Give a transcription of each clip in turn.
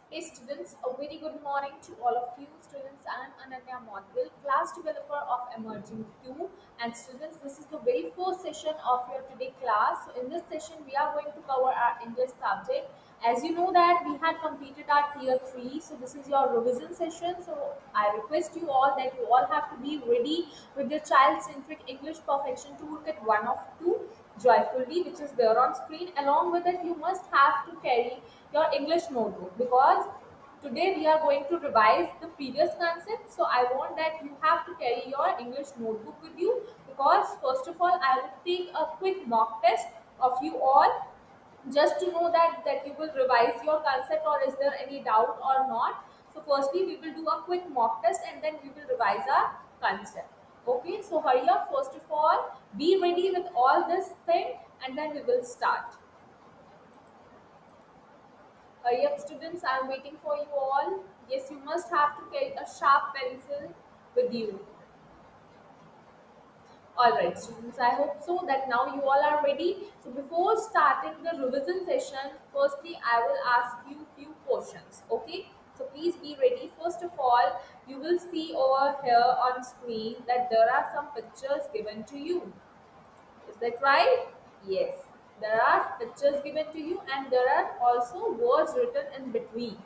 Hey students, a very good morning to all of you students. I am Ananya Modville, class developer of Emerging 2. And students, this is the very first session of your today class. So in this session, we are going to cover our English subject. As you know that we had completed our tier 3. So this is your revision session. So I request you all that you all have to be ready with your child-centric English perfection toolkit 1 of 2 joyfully, which is there on screen. Along with it, you must have to carry your English notebook because today we are going to revise the previous concept. So I want that you have to carry your English notebook with you because first of all I will take a quick mock test of you all just to know that you will revise your concept or is there any doubt or not. So firstly we will do a quick mock test and then we will revise our concept. Okay, so hurry up, first of all be ready with all this thing and then we will start. Hurry up, students. I'm waiting for you all. Yes, you must have to carry a sharp pencil with you. Alright, students, I hope so that now you all are ready. So, before starting the revision session, firstly, I will ask you few questions. Okay, so please be ready. First of all, you will see over here on screen that there are some pictures given to you. Is that right? Yes. There are pictures given to you, and there are also words written in between.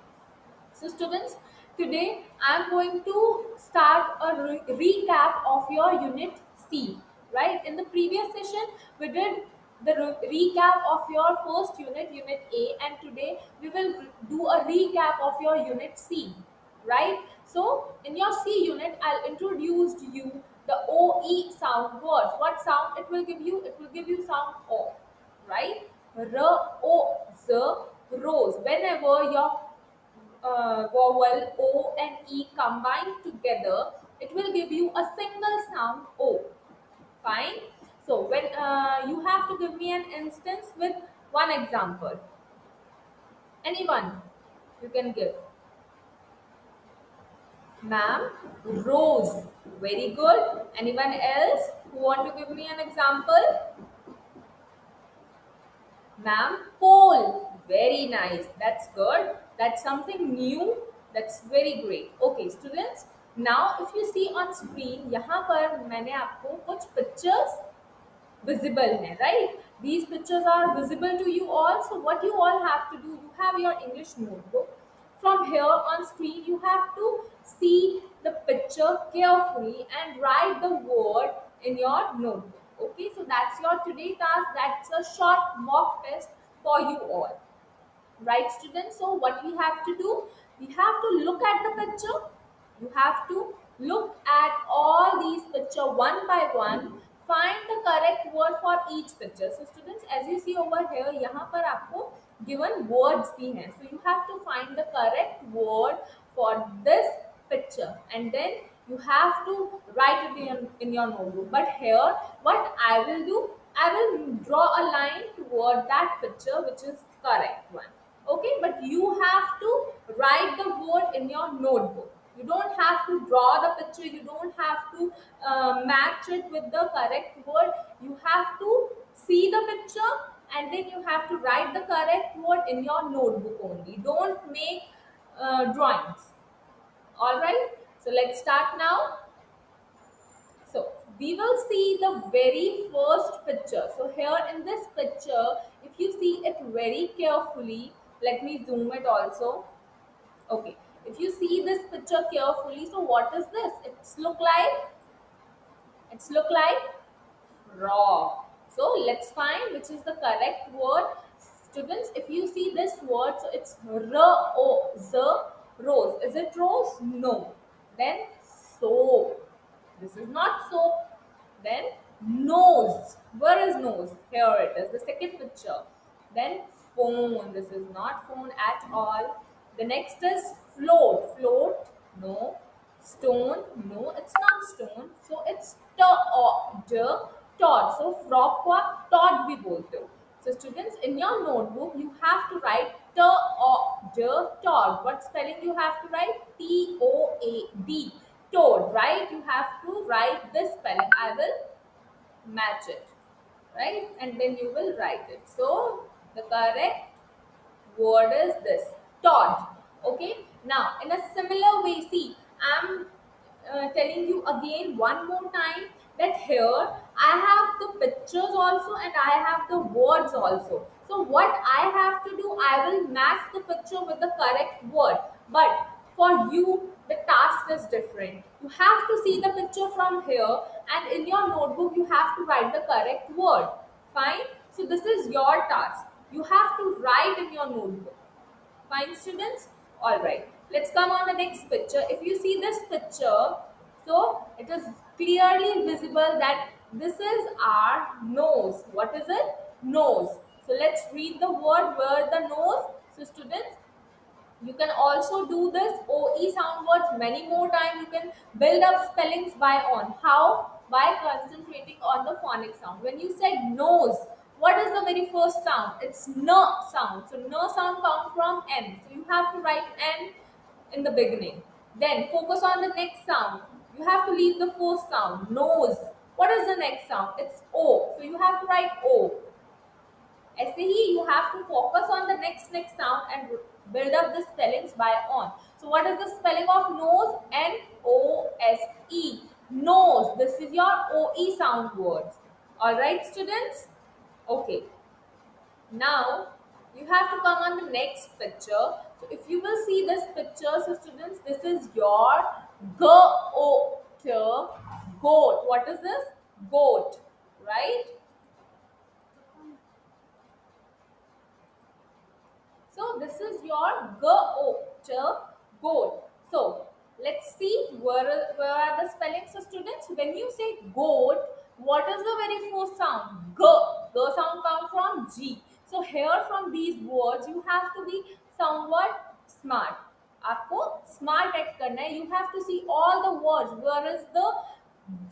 So students, today I am going to start a recap of your unit C. Right? In the previous session, we did the recap of your first unit, unit A, and today we will do a recap of your unit C. Right? So in your C unit, I'll introduce to you the OE sound words. What sound it will give you? It will give you sound O. Right? R, O, Z, rose. Whenever your vowel O and E combined together, it will give you a single sound O. Fine. So when you have to give me an instance with one example. Anyone you can give. Ma'am, rose. Very good. Anyone else who want to give me an example? Ma'am, pole. Very nice. That's good. That's something new. That's very great. Okay, students. Now, if you see on screen, यहाँ पर मैंने आपको कुछ pictures visible है, right? These pictures are visible to you all. So what you all have to do, you have your English notebook. From here on screen, you have to see the picture carefully and write the word in your notebook. Okay, so that's your today task. That's a short mock test for you all. Right, students? So what we have to do? We have to look at the picture. You have to look at all these picture one by one. Find the correct word for each picture. So students, as you see over here, यहाँ पर आपको given words भी हैं. So you have to find the correct word for this picture, and then you have to write it in your notebook. But here, what I will do, I will draw a line toward that picture which is correct one. Okay, but you have to write the word in your notebook. You don't have to draw the picture, you don't have to match it with the correct word. You have to see the picture and then you have to write the correct word in your notebook only. Don't make drawings. All right, so let's start now. So we will see the very first picture. So here in this picture, if you see it very carefully, let me zoom it also. Okay, if you see this picture carefully, so what is this? It's look like frog. So let's find which is the correct word. Students, if you see this word, so it's R-O-Z, rose. Is it rose? No. Then soap. This is not soap. Then nose. Where is nose? Here it is, the second picture. Then phone. This is not phone at all. The next is float. Float. No. Stone. No, it's not stone. So it's Todd. So frog को आप Todd भी बोलते हो. So students, in your notebook, you have to write Todd. What spelling you have to write? T-O-A-D. Toad, right? You have to write this spelling. I will match it, right? And then you will write it. So the correct word is this, Todd. Okay, now in a similar way, see, I'm telling you again one more time that here I have the pictures also and I have the words also. So what I have to do, I will match the picture with the correct word. But for you, the task is different. You have to see the picture from here, and in your notebook, you have to write the correct word. Fine? So this is your task. You have to write in your notebook. Fine, students? Alright, let's come on the next picture. If you see this picture, so it is clearly visible that this is our nose. What is it? Nose. So let's read the word where the nose. So students, you can also do this OE sound words many more times. You can build up spellings by on. How? By concentrating on the phonic sound. When you said nose, what is the very first sound? It's N sound. So N sound comes from N. So you have to write N in the beginning. Then focus on the next sound. You have to leave the first sound. Nose. What is the next sound? It's O. So you have to write O. ऐसे ही you have to focus on the next sound and build up the spellings by on. So what is the spelling of nose? N-O-S-E. Nose. This is your O-E sound words. All right, students? Okay. Now, you have to come on the next picture. So if you will see this picture, so students, this is your goat. Goat. What is this? Goat. Right? So this is your goat, goat. So let's see where are the spellings. So students, when you say goat, what is the very first sound? G. G sound comes from G. So here from these words, you have to be somewhat smart. आपको smart act करना है. You have to see all the words. Where is the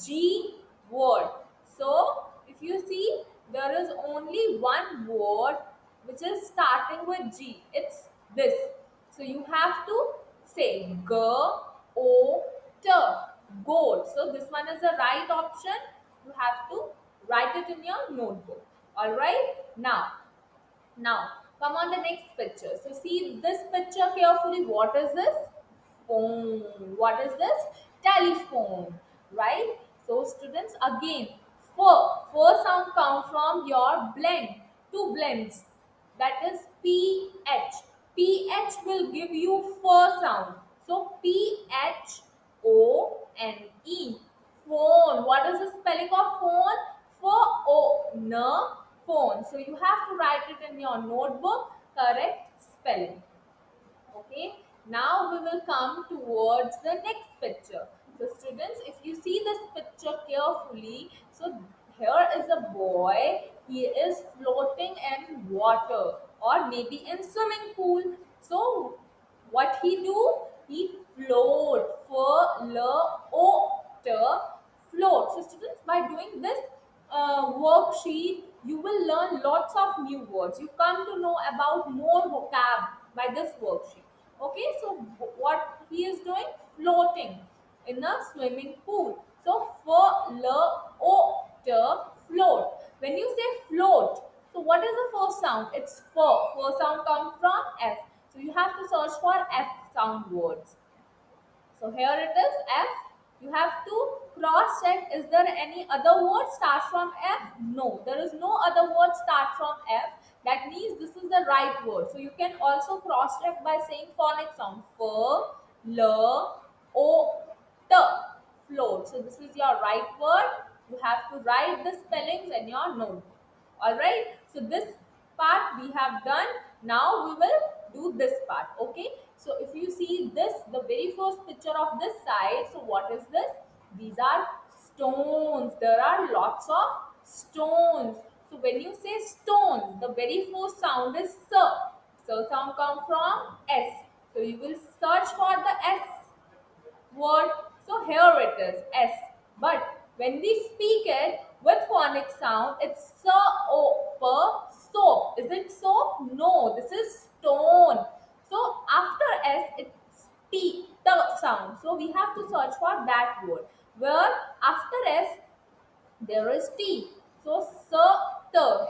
G word? So if you see, there is only one word which is starting with G. It's this. So you have to say G-O-T, goat. So this one is the right option. You have to write it in your notebook. All right. Now come on the next picture. So see this picture carefully. What is this? Phone. What is this? Telephone. Right? So students, again, four sound come from your blend. Two blends. That is PH. PH will give you fur sound. So PHONE. Phone. What is the spelling of phone? Phone. Phone. So you have to write it in your notebook. Correct spelling. Okay, now we will come towards the next picture. So students, if you see this picture carefully, so here is a boy. He is floating in water or maybe in swimming pool. So what he do? He float. Float. So students, by doing this worksheet, you will learn lots of new words. You come to know about more vocab by this worksheet. Okay, so what he is doing? Floating in a swimming pool. So float. When you say float, so what is the first sound? It's fur. Fur sound comes from F. So you have to search for F sound words. So here it is F. You have to cross check, is there any other word start from F? No, there is no other word start from F. That means this is the right word. So you can also cross check by saying phonic sound. F, L, O, T. Float. So this is your right word. You have to write the spellings in your notebook. Alright. So this part we have done. Now we will do this part. Okay. So if you see this, the very first picture of this side, so what is this? These are stones. There are lots of stones. So when you say stones, the very first sound is S. So sound comes from S. So you will search for the S word. So here it is S. But when we speak it with phonic sound, it's soap. Soap. Is it soap? No, this is stone. So after S, it's T, the sound. So we have to search for that word. Where after S, there is T. So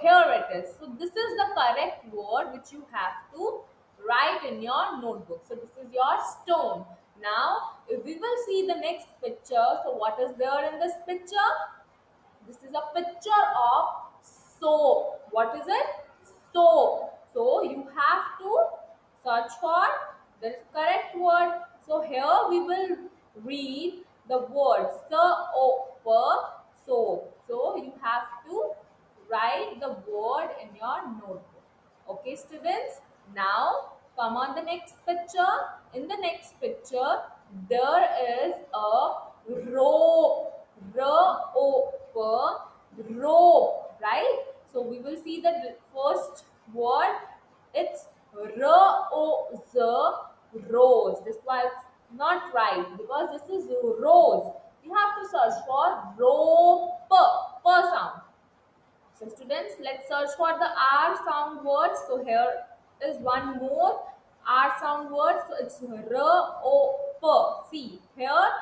here it is. So this is the correct word which you have to write in your notebook. So this is your stone. Now if we will see the next picture, so what is there in this picture? This is a picture of soap. What is it? Soap. So you have to search for the correct word. So here we will read the word soap. So you have to write the word in your notebook. Okay, students. Now come on the next picture. In the next picture, there is a rope. Rope, rope, right? So we will see the first word. It's rose, rose. This was not right because this is rose. You have to search for rope, per sound. So students, let's search for the R sound words. So here is one more R sound word. So it's R O P. See here,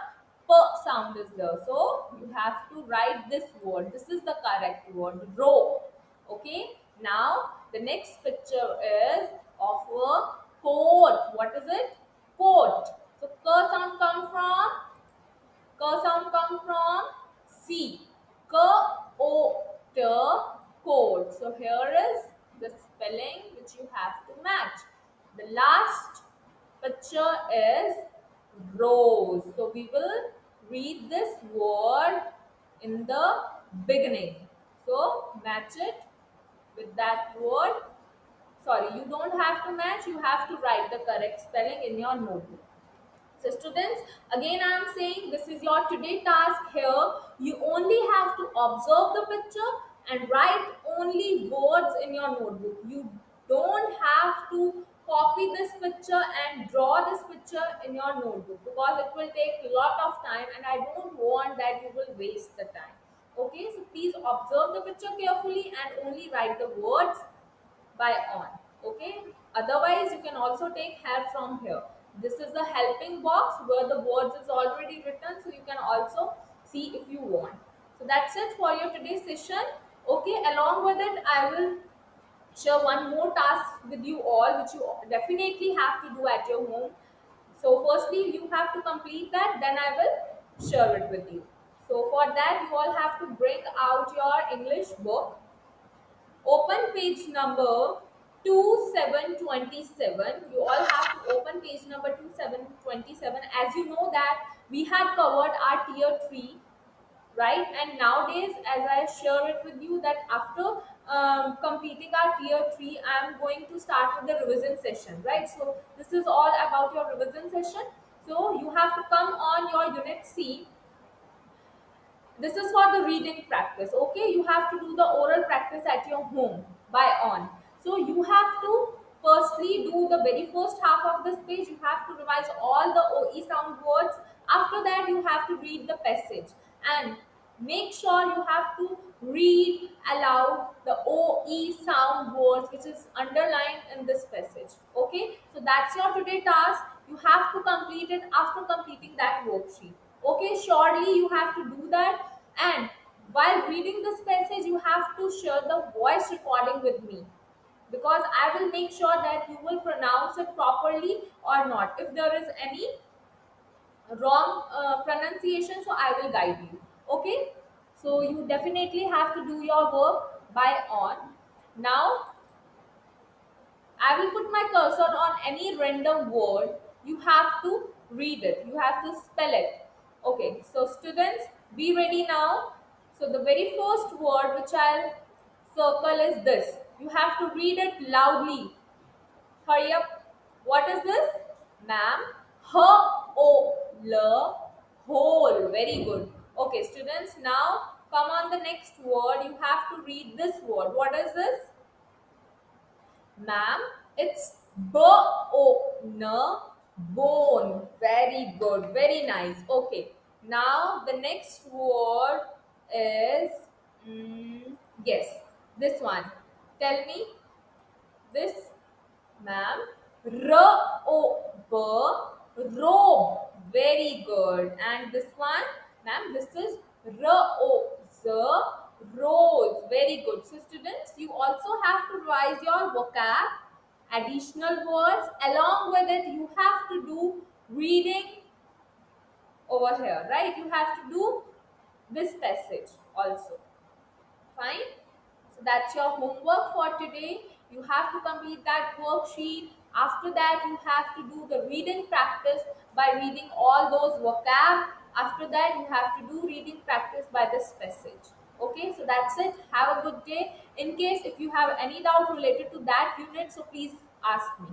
P sound is there. So you have to write this word. This is the correct word, rope. Okay. Now the next picture is of a coat. What is it? Coat. So K sound come from C. Coat. So here is the spelling which you have to match. The last picture is rose. So we will read this word in the beginning. So match it with that word. Sorry, you don't have to match. You have to write the correct spelling in your notebook. So students, again I am saying this is your today task here. You only have to observe the picture and write only words in your notebook. You don't have to copy this picture and draw this picture in your notebook because it will take a lot of time and I don't want that you will waste the time. Okay, so please observe the picture carefully and only write the words by on. Okay, otherwise you can also take help from here. This is the helping box where the words is already written, so you can also see if you want. So that's it for your today's session. Okay, along with it I will share one more task with you all which you definitely have to do at your home. So firstly you have to complete that, then I will share it with you. So for that you all have to bring out your English book. Open page number 2727. You all have to open page number 2727. As you know that we had covered our tier 3, right? And nowadays, as I share it with you, that after completing our tier 3, I am going to start with the revision session, right? So this is all about your revision session. So you have to come on your unit C. This is for the reading practice. Okay, you have to do the oral practice at your home by on. So you have to firstly do the very first half of this page. You have to revise all the OE sound words. After that you have to read the passage and make sure you have to read aloud the OE sound words which is underlined in this passage. Okay, so that's your today task. You have to complete it after completing that worksheet. Okay, surely you have to do that. And while reading this passage you have to share the voice recording with me because I will make sure that you will pronounce it properly or not. If there is any wrong pronunciation, so I will guide you. Okay, so you definitely have to do your work by on. Now I will put my cursor on any random word. You have to read it. You have to spell it. Okay, so students, be ready now. So the very first word which I'll circle is this. You have to read it loudly. Hurry up. What is this? Ma'am. Whole. Very good. Okay, students, now come on the next word. You have to read this word. What is this? Ma'am, it's bone. Very good. Very nice. Okay. Now the next word is yes, this one. Tell me this, ma'am. Robe. Very good. And this one, ma'am, this is rose. Very good. So students, you also have to revise your vocab additional words. Along with it, you have to do reading over here, right? You have to do this passage also. Fine. So that's your homework for today. You have to complete that worksheet. After that, you have to do the reading practice by reading all those vocab. After that, you have to do reading practice by this passage. Okay, so that's it. Have a good day. In case if you have any doubt related to that unit, so please ask me.